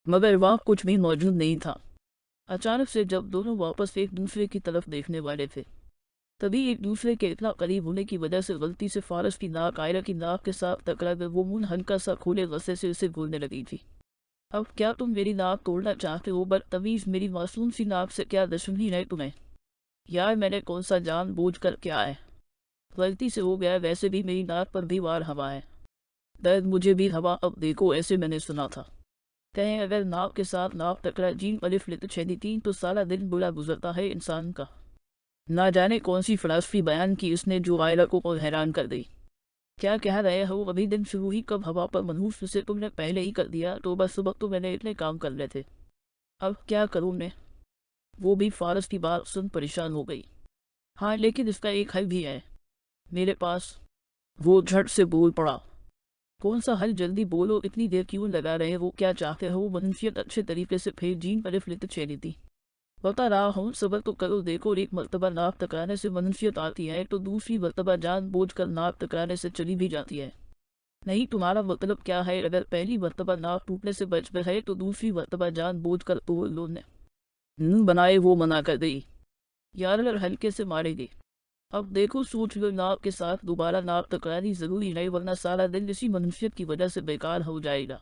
मगर वहाँ कुछ भी मौजूद नहीं था। अचानक से जब दोनों वापस एक दूसरे की तरफ देखने वाले थे, तभी एक दूसरे के इतना करीब होने की वजह से गलती से फारस की नाक आयरा की नाक के साथ टकरा कर वो मुंह हल्का सा खोले गुस्से से उसे बोलने लगी थी। अब क्या तुम मेरी नाक तोड़ना चाहते हो? बदतमीज, मेरी मासूम सी नाक से क्या दुश्मनी है तुम्हें? यार मैंने कौन सा जान बूझ कर क्या है, गलती से हो गया। वैसे भी मेरी नाक पर भी वार हवा है, दर्द मुझे भी हवा। अब देखो, ऐसे मैंने सुना था, कहें अगर नाक के साथ नाक टकरा जीन अलिफ लित छेदी तीन तो सारा दिन बुरा गुजरता है इंसान का। ना जाने कौन सी फिलासफी बयान की उसने जो आयला को और हैरान कर दी। क्या कह रहे हो? अभी दिन शुरू ही कब हवा पर मनहूस से तुमने पहले ही कर दिया। तो बस सुबह तो मैंने इतने काम कर रहे थे, अब क्या करूँ मैं? वो भी फारस की बात सुन परेशान हो गई। हाँ लेकिन इसका एक हल भी है मेरे पास, वो झट से बोल पड़ा। कौन सा हल? जल्दी बोलो, इतनी देर क्यों लगा रहे हो? क्या चाहते हो? मनुष्यत अच्छे तरीके से फिर जीन अलिफ लित छेड़ी थी। बता रहा हूँ, सबर तो करो। देखो, एक मर्तबा नाक टकराने से मनुष्यत आती है तो दूसरी मर्तबा जान बूझ कर नाक टकराने से चली भी जाती है। नहीं, तुम्हारा मतलब क्या है? अगर पहली मर्तबा नाक टूटने से बच गए तो दूसरी मर्तबा जान बूझ कर तोड़ लो ने बनाए वो मना कर दी। यार अगर हल्के से मारेगी। अब देखो, सोच लो, नाक के साथ दोबारा नाक टकरानी जरूरी नहीं, वरना सारा दिन इसी मनुष्यत की वजह से बेकार हो जाएगा।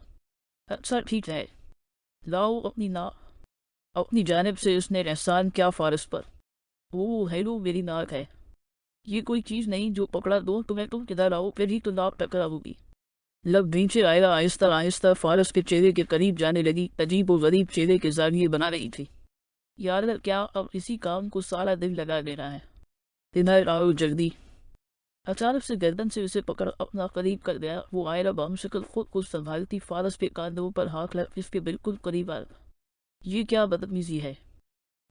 अच्छा ठीक है, लाओ अपनी नाक। अपनी जानिब से उसने एहसान क्या फारस पर। वो हेलो, मेरी नाक है, ये कोई चीज़ नहीं जो पकड़ा दो तुम्हें। तुम किधर आओ, फिर ही तो नाक टकरा होगी। लब नीचे आया, आहिस्ता आहिस्ता फारस के चेहरे के करीब जाने लगी, अजीब व गरीब चेहरे के जाविये बना रही थी। यार क्या अब इसी काम को सारा दिन लगा देना है? इधर आओ जल्दी। अचानक से गर्दन से उसे पकड़ अपना करीब कर गया। वो आयरा बामशक्ल खुद को संभालती फारस के कांधों पर हाथ रख इसके बिल्कुल करीब आ। ये क्या बदतमीजी है?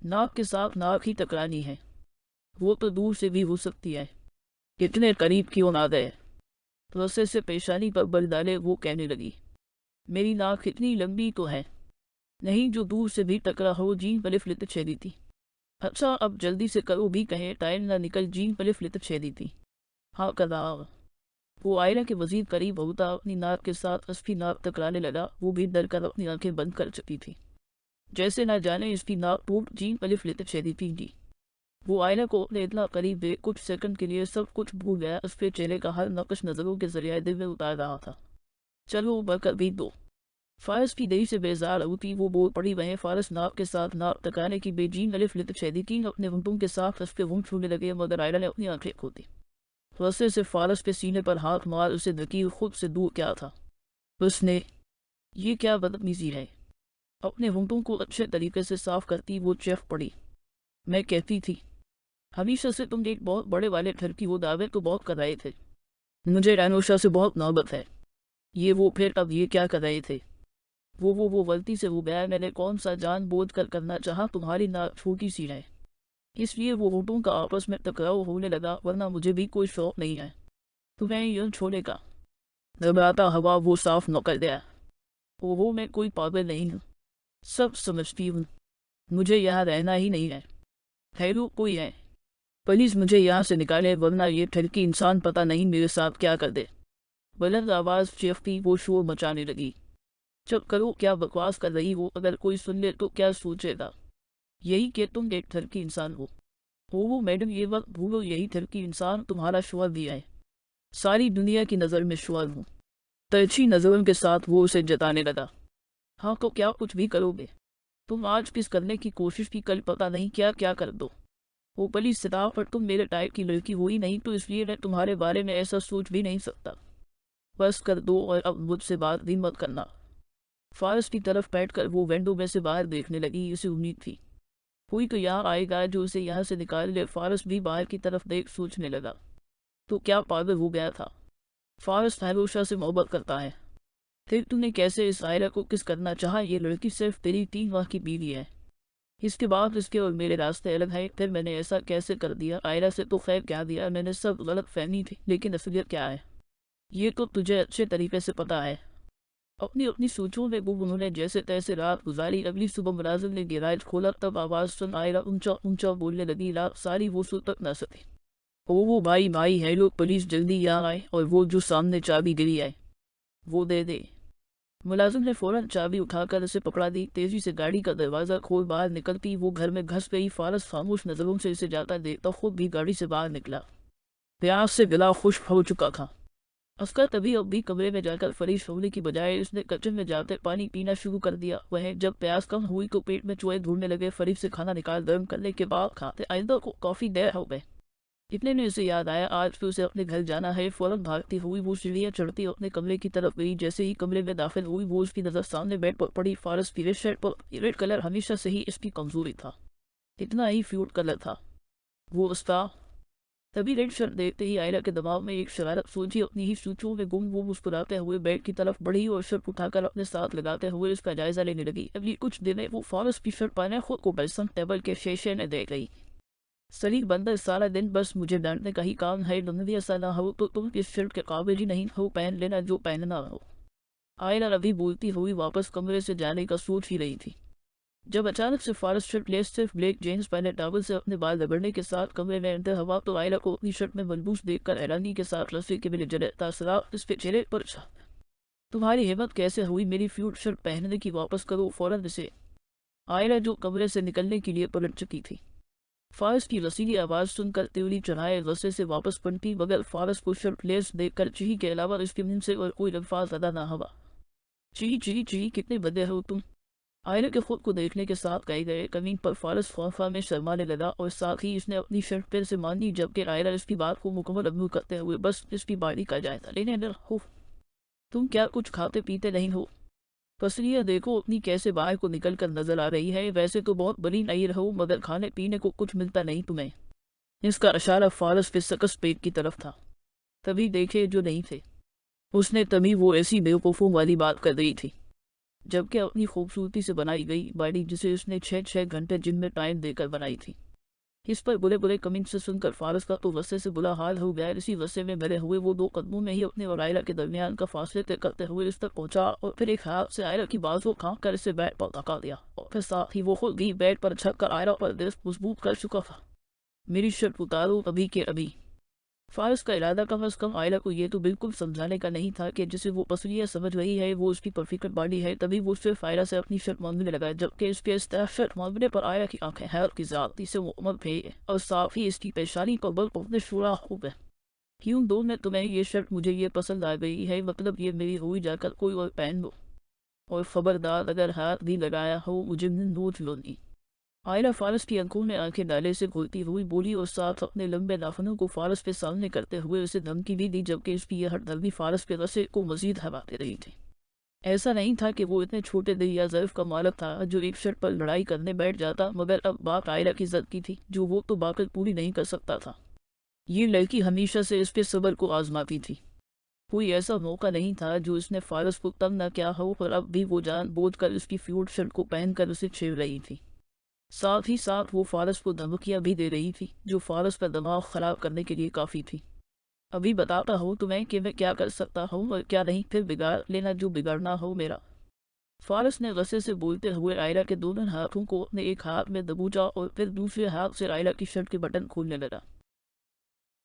नाक के साथ नाक ही टकरानी है, वो तो दूर से भी हो सकती है, कितने करीब क्यों ना गए? रस्से से पेशानी पर बल डाले वो कहने लगी, मेरी नाक इतनी लंबी तो है नहीं जो दूर से भी टकरा हो। जीन पलिफ लित छेदी थी। अच्छा अब जल्दी से करो भी, कहे टाइम ना निकल। जीन पलिफ लित छेदी थी। हाँ कदा। वो आयरा के वजीर करीब होता अपनी नाक के साथ असफी नाक टकराने लगा। वो भी डर कर अपनी आंखें बंद कर चुकी थी, जैसे ना जाने इसकी नाक टूट जीन पलिफ लित छेदी थी। वो आयना को अपने इतना करीब दे कुछ सेकंड के लिए सब कुछ भूल गया। उसके चेहरे का हर नकश नजरों के जरिए दिल में उतार रहा था। चलो बरकत भी दो। फारस की देरी से बेजार होती वो बोल पड़ी, वह फारस नाक के साथ नाक टकराने की बेजीन अलिफ लित छेदी की अपने वंटों के साथ उसके वंट छूने लगे, मगर आयरा ने अपनी आंखें खोली। रस्से से फारस के सीने पर हाथ मार उसे नकीर खुद से दूर क्या था उसने। ये क्या बदतमीजी है? अपने वंटों को अच्छे तरीके से साफ करती वो चेख पड़ी। मैं कहती थी हमेशा से तुम एक बहुत बड़े वाले घर की, वो दावे तो बहुत कर रहे थे, मुझे रैनोशा से बहुत नौबत है। ये वो फिर अब ये क्या कर रहे थे? वो गलती से हो गया, मैंने कौन सा जान बोझ कर करना चाहा। तुम्हारी नाक छोटी सी है इसलिए वो होठों का आपस में टकराव होने लगा, वरना मुझे भी कोई शौक नहीं है तुम्हें यूं छोड़ने का। घबराता हवा वो साफ न कर दिया। वो मैं कोई पागल नहीं हूँ, सब समझती हूँ। मुझे यहाँ रहना ही नहीं है। खैरू कोई है, प्लीज मुझे यहाँ से निकाले, वरना ये ठरकी इंसान पता नहीं मेरे साथ क्या कर दे। बुलंद आवाज चीखती वो शोर मचाने लगी। चुप करो, क्या बकवास कर रही हो? अगर कोई सुन ले तो क्या सोचेगा? यही कि तुम एक ठरकी इंसान हो। वो मैडम ये वक्त भूलो, यही ठरकी इंसान तुम्हारा शोहर भी है। सारी दुनिया की नज़र में शोहर हूँ। तरछी नजरों के साथ वो उसे जताने लगा। हाँ तो क्या कुछ भी करोगे? तुम आज किस करने की कोशिश की, कल पता नहीं क्या क्या कर दो। वो पली सदा पर तुम मेरे टाइप की लड़की हुई नहीं, तो इसलिए मैं तुम्हारे बारे में ऐसा सोच भी नहीं सकता। बस कर दो और अब मुझसे बात भी मत करना। फारस की तरफ बैठकर वो विंडो में से बाहर देखने लगी। उसे उम्मीद थी कोई तो यहाँ आएगा जो उसे यहाँ से निकाल ले। फारस भी बाहर की तरफ देख सोचने लगा, तो क्या पागल हो गया था? फारस फैरोशा से मोहब्बत करता है, फिर तूने कैसे इस आयरा को किस करना चाहा? ये लड़की सिर्फ तेरी 3 माह की बीवी है, इसके बाद इसके और मेरे रास्ते अलग हैं। फिर मैंने ऐसा कैसे कर दिया? आयरा से तो खैर क्या दिया, मैंने सब गलत फहमी थी, लेकिन असलियत क्या है ये तो तुझे अच्छे तरीके से पता है। अपनी अपनी सोचों में वो उन्होंने जैसे तैसे रात गुजारी। अगली सुबह मुलाजिम ने गिराज खोला, तब आवाज़ सुन आयरा ऊंचा ऊंचा बोलने लगी। रात सारी वो सो तक न सकी। ओ वो भाई भाई है लोग, पुलिस जल्दी यहाँ आए और वो जो सामने चाबी गिरी है वो दे दे। मुलाजिम ने फौरन चाबी उठाकर उसे पकड़ा दी। तेजी से गाड़ी का दरवाज़ा खोल बाहर निकलती वो घर में घुस गई। फारस खामोश नजरों से इसे जाता देखता खुद भी गाड़ी से बाहर निकला। प्यास से गला खुश्क हो चुका था। असगर तभी अब भी कमरे में जाकर फरीश होने की बजाय उसने किचन में जाते पानी पीना शुरू कर दिया। वह जब प्यास कम हुई तो पेट में चूहे ढूंढने लगे। फरीश से खाना निकाल गर्म करने के बाद खाते आइंदा को काफ़ी देर हो गए। इतने में उसे याद आया आज फिर उसे अपने घर जाना है। फौरन भागती हुई वो सीढ़ियां चढ़ती अपने कमरे की तरफ गई। जैसे ही कमरे में दाखिल हुई वो उसकी नजर सामने बेड पर पड़ी फारस की रेड शर्ट पर। रेड कलर हमेशा से ही इसकी कमजोरी था, इतना ही फ्यूट कलर था वो उसका। तभी रेड शर्ट देखते ही आयरा के दिमाग में एक शरारत सूझी। अपनी ही सूचों में गुम वो मुस्कुराते हुए बेड की तरफ बढ़ी और शर्ट उठाकर अपने साथ लगाते हुए उसका जायजा लेने लगी। अगली कुछ दिन में वो फारस की शर्ट पहने खुद को बेसन टेबल के शीशे में देख गई। शरीर बंदर सारा दिन बस मुझे डांटने का ही काम है। नंदी ऐसा ना हो तो तुम इस शर्ट के काबिल ही नहीं हो, पहन लेना जो पहनना हो। आयरा अभी बोलती हुई वापस कमरे से जाने का सोच ही रही थी जब अचानक से फारस शर्ट लेस सिर्फ ब्लैक जींस पहने टॉवल से अपने बाल रगड़ने के साथ कमरे में अंदर हवा तो आयरा को अपनी शर्ट में मलबूस देखकर हैरानी के साथ रस्सी के मिले जले तासरात इस पे चेहरे पर छा। तुम्हारी हिम्मत कैसे हुई मेरी फ्यूट शर्ट पहनने की, वापस करो फौरन इसे। आयरा जो कमरे से निकलने के लिए पलट चुकी थी फारस की रसीली आवाज़ सुनकर त्योरी चढ़ाए गुस्से से वापस पलटी, मगर फारस को शर्ट लेस देखकर चीही के अलावा उसके मुंह से और कोई अल्फाज अदा ना हुआ। चीही चीही चीही कितने बदे हो तुम। आयरा के खुद को देखने के साथ कहे गए कमीन पर फारस खौफा में शर्माने लगा और साथ ही इसने अपनी शर्ट पैर से मान ली। जबकि आयरा इसकी बात को मुकम्मल अमल करते हुए बस इसकी बाड़ी का जायजा लेने लगा। हो तुम क्या कुछ खाते पीते नहीं हो? पसलियाँ देखो अपनी कैसे बाहर को निकल कर नजर आ रही है। वैसे तो बहुत बड़ी नहीं रहो मगर खाने पीने को कुछ मिलता नहीं तुम्हें। इसका इशारा फारस के सकस पेट की तरफ था। तभी देखे जो नहीं थे उसने तभी वो ऐसी बेवकूफ़ों वाली बात कर रही थी जबकि अपनी खूबसूरती से बनाई गई बाड़ी जिसे उसने 6 घंटे जिम में टाइम देकर बनाई थी। इस पर बुरे बुरे कमेंट से सुनकर फारस का तो गुस्से से बुरा हाल हो गया। इसी गुस्से में भरे हुए वो 2 कदमों में ही अपने और आयरा के दरमियान का फासले तय करते हुए इस तक पहुंचा और फिर एक हाथ से आयरा की बाजू खींच कर इसे बेड पर धक्का दिया और फिर साथ ही वो खुद भी बेड पर छक कर आयरा पर दिल मजबूत कर चुका था। मेरी शर्ट उतारो अभी के अभी। फारस का इरादा कम अज कम आयरा को ये तो बिल्कुल समझाने का नहीं था कि जिसे वो पसलियाँ समझ रही है वो उसकी परफेक्ट बॉडी है। तभी वो सिर्फ आयरा से अपनी शर्ट मांगने लगा जबकि इसके इस तरह शर्ट मांगने पर आयरा की आंखें हैरत की ज्यादती से मुकम्मल थे और साथ ही इसकी पेशानी पर बल पहुंचने शुरा हो गए। क्यों दो ने तुम्हें ये शर्ट मुझे ये पसंद आ गई है, मतलब ये मेरी हुई जाकर कोई और पहन लो और खबरदार अगर हाथ भी लगाया हो मुझे नोच लो नहीं। आयरा फारस की आंखों में आंखें डाले से घुलती हुई बोली और साथ अपने लंबे नाखूनों को फारस पे सामने करते हुए उसे धमकी भी दी जबकि इसकी यह हरदर्दी फारस के रस्से को मजीद हवा दे रही थी। ऐसा नहीं था कि वो इतने छोटे दिल या ज़र्फ का मालक था जो एक शर्ट पर लड़ाई करने बैठ जाता, मगर अब बात आयरा की ज़द की थी जो वो तो बाकल पूरी नहीं कर सकता था। ये लड़की हमेशा से इसके सब्र को आजमाती थी। कोई ऐसा मौका नहीं था जो इसने फारस को तंग न किया हो, पर अब भी वो जान बोझ कर उसकी फ्यूट शर्ट को पहनकर उसे छेड़ रही थी। साथ ही साथ वो फारस को धमकियां भी दे रही थी जो फारस का दिमाग खराब करने के लिए काफ़ी थी। अभी बताता हूँ तुम्हें कि मैं क्या कर सकता हूँ और क्या नहीं, फिर बिगाड़ लेना जो बिगाड़ना हो मेरा। फारस ने गुस्से से बोलते हुए आयरा के दोनों हाथों को अपने एक हाथ में दबोचा और फिर दूसरे हाथ से आयरा की शर्ट के बटन खोलने लगा।